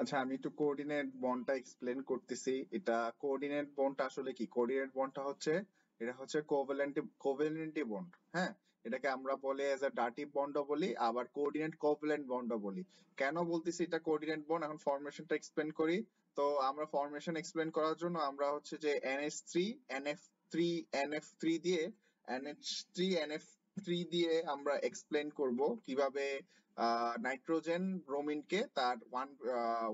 আচ্ছা, আমি একটু কোঅর্ডিনেট বন্ডটা এক্সপ্লেন করতেছি। এটা কোঅর্ডিনেট বন্ডটা আসলে কি? কোঅর্ডিনেট বন্ডটা হচ্ছে, এটা হচ্ছে কোভ্যালেন্টি বন্ড। হ্যাঁ, এটাকে আমরা বলি এজ এ ডার্টিভ বন্ডও বলি, আবার কোঅর্ডিনেট কোভ্যালেন্ট বন্ডও বলি। কেন বলতেছি এটা কোঅর্ডিনেট বন্ড? এখন ফরমেশনটা এক্সপ্লেন করি। তো আমরা ফরমেশন এক্সপ্লেন করার জন্য আমরা হচ্ছে যে NH3 NF3 NF3 দিয়ে NH3 NF3 দিয়ে আমরা এক্সপ্লেন করব কিভাবে নাইট্রোজেন ব্রোমিনকে তার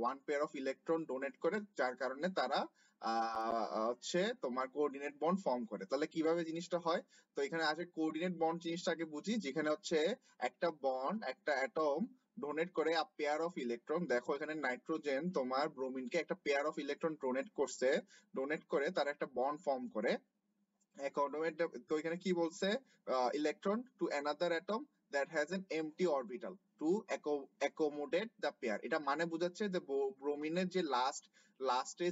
one pair of electron donate করে, যার কারণে তারা হচ্ছে তোমার কোঅর্ডিনেট বন্ড ফর্ম করে। তাহলে কিভাবে জিনিসটা হয়? তো এখানে আছে কোঅর্ডিনেট বন্ড জিনিসটা আগে বুঝি, যেখানে হচ্ছে একটা বন্ড, একটা অ্যাটম ডোনেট করে আ পেয়ার অফ ইলেকট্রন। দেখো এখানে নাইট্রোজেন তোমার ব্রোমিনকে একটা পেয়ার অফ ইলেকট্রন ডোনেট করছে, ডোনেট করে তার একটা বন্ড ফর্ম করে। অ্যাকর্ডমেন্ট, তো এখানে কি বলছে? Electron to another atom that has an empty orbital to accommodate the pair. এটা মানে বোঝাচ্ছে যে ব্রোমিনের যে লাস্টে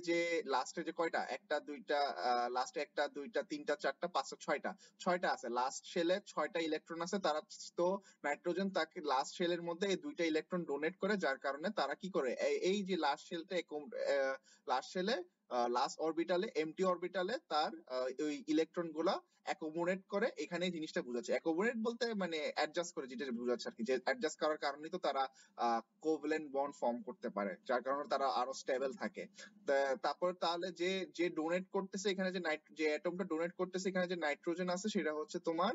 যে কয়টা, একটা দুইটা, লাস্টে একটা দুইটা তিনটা চারটা পাঁচটা ছয়টা, ছয়টা আছে লাস্ট শেলে, ছয়টা ইলেকট্রন আছে তারা। তো নাইট্রোজেন তাকে লাস্ট শেলের মধ্যে এই দুইটা ইলেকট্রন ডোনেট করে, যার কারণে তারা কি করে, এই যে লাস্ট শেলটা, লাস্ট শেলে লাস্ট অরবিটালে, এমটি অরবিটালে তার ওই ইলেকট্রন গুলা অ্যাকোমোডেট করে। এখানে এই জিনিসটা বোঝাচ্ছে, অ্যাকোমোডেট বলতে মানে অ্যাডজাস্ট করে, যেটা বোঝাচ্ছে আর কি, যে অ্যাডজাস্ট করার কারণেই তো তারা কোভ্যালেন্ট বন্ড ফর্ম করতে পারে, যার কারণে তারা আরো স্টেবল থাকে। তারপর তাহলে যে যে ডোনেট করতেছে এখানে, যে অ্যাটমটা ডোনেট করতেছে এখানে যে নাইট্রোজেন আছে, সেটা হচ্ছে তোমার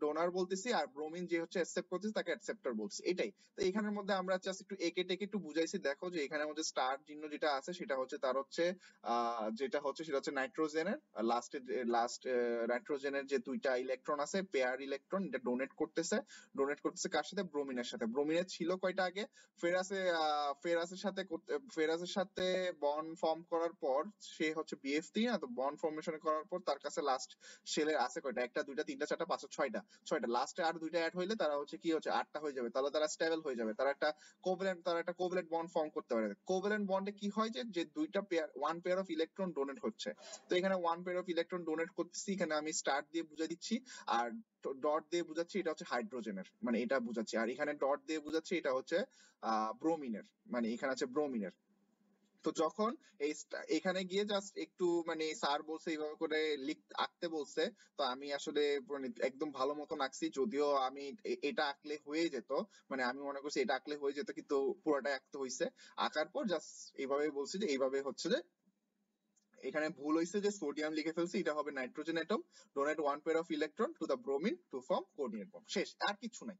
ডোনার বলতেছি, আর ব্রোমিন যে হচ্ছে অ্যাকসেপ্ট করতেছে তাকে অ্যাকসেপ্টর বলছি। এটাই। তো এখানের মধ্যে আমরা জাস্ট একটু একে টেকে একটু বুঝাইছি। দেখো যে এখানের মধ্যে স্টার চিহ্ন যেটা আছে সেটা হচ্ছে তার হচ্ছে সেটা হচ্ছে নাইট্রোজেনের নাইট্রোজেনের যে দুইটা ইলেকট্রন আছে, পেয়ার ইলেকট্রন, এটা ডোনেট করতেছে কার সাথে? ব্রোমিনের সাথে। ব্রোমিনের ছিল কয়টা আগে? ফেরাসের সাথে বন্ড ফর্ম করার পর সে হচ্ছে BF3 না, তো বন্ড ফর্মেশন করার পর তার কাছে লাস্ট শেলে আছে কয়টা? একটা দুইটা তিনটা চারটা পাঁচটা ছয়টা। লাস্টে আর দুইটা অ্যাড হইলে তারা হচ্ছে কি হচ্ছে, আটটা হয়ে যাবে। তাহলে তারা স্টেবল হয়ে যাবে, তারা একটা কোভ্যালেন্ট বন্ড ফর্ম করতে পারে। কোভ্যালেন্ট বন্ডে কি হয়, যে যে দুইটা pair, one pair of electron donate হচ্ছে। তো এখানে one pair of electron donate করতেছি, এখানে আমি স্টার দিয়ে বুঝাই দিচ্ছি, আর ডট দিয়ে বুঝাচ্ছি এটা হচ্ছে হাইড্রোজেনের, মানে এটা বুঝাচ্ছি। আর এখানে ডট দিয়ে বুঝাচ্ছি এটা হচ্ছে ব্রোমিনের, মানে এখানে আছে ব্রোমিনের। তো যখন এখানে গিয়ে জাস্ট একটু মানে স্যার বলছে এইভাবে করে আঁকতে বলছে, তো আমি আসলে মানে একদম ভালো মতন আঁকছি, যদিও আমি এটা আঁকলে হয়ে যেত, মানে আমি মনে করছি এটা আঁকলে হয়ে যেত, কিন্তু পুরোটাই আঁকতে হয়েছে। আঁকার পর জাস্ট এইভাবে বলছি যে এইভাবে হচ্ছে যে, এখানে ভুল হয়েছে যে সোডিয়াম লিখে ফেলছি, এটা হবে nitrogen atom donate one pair of electron to the bromine to form coordinate bond. শেষ, আর কিছু নাই।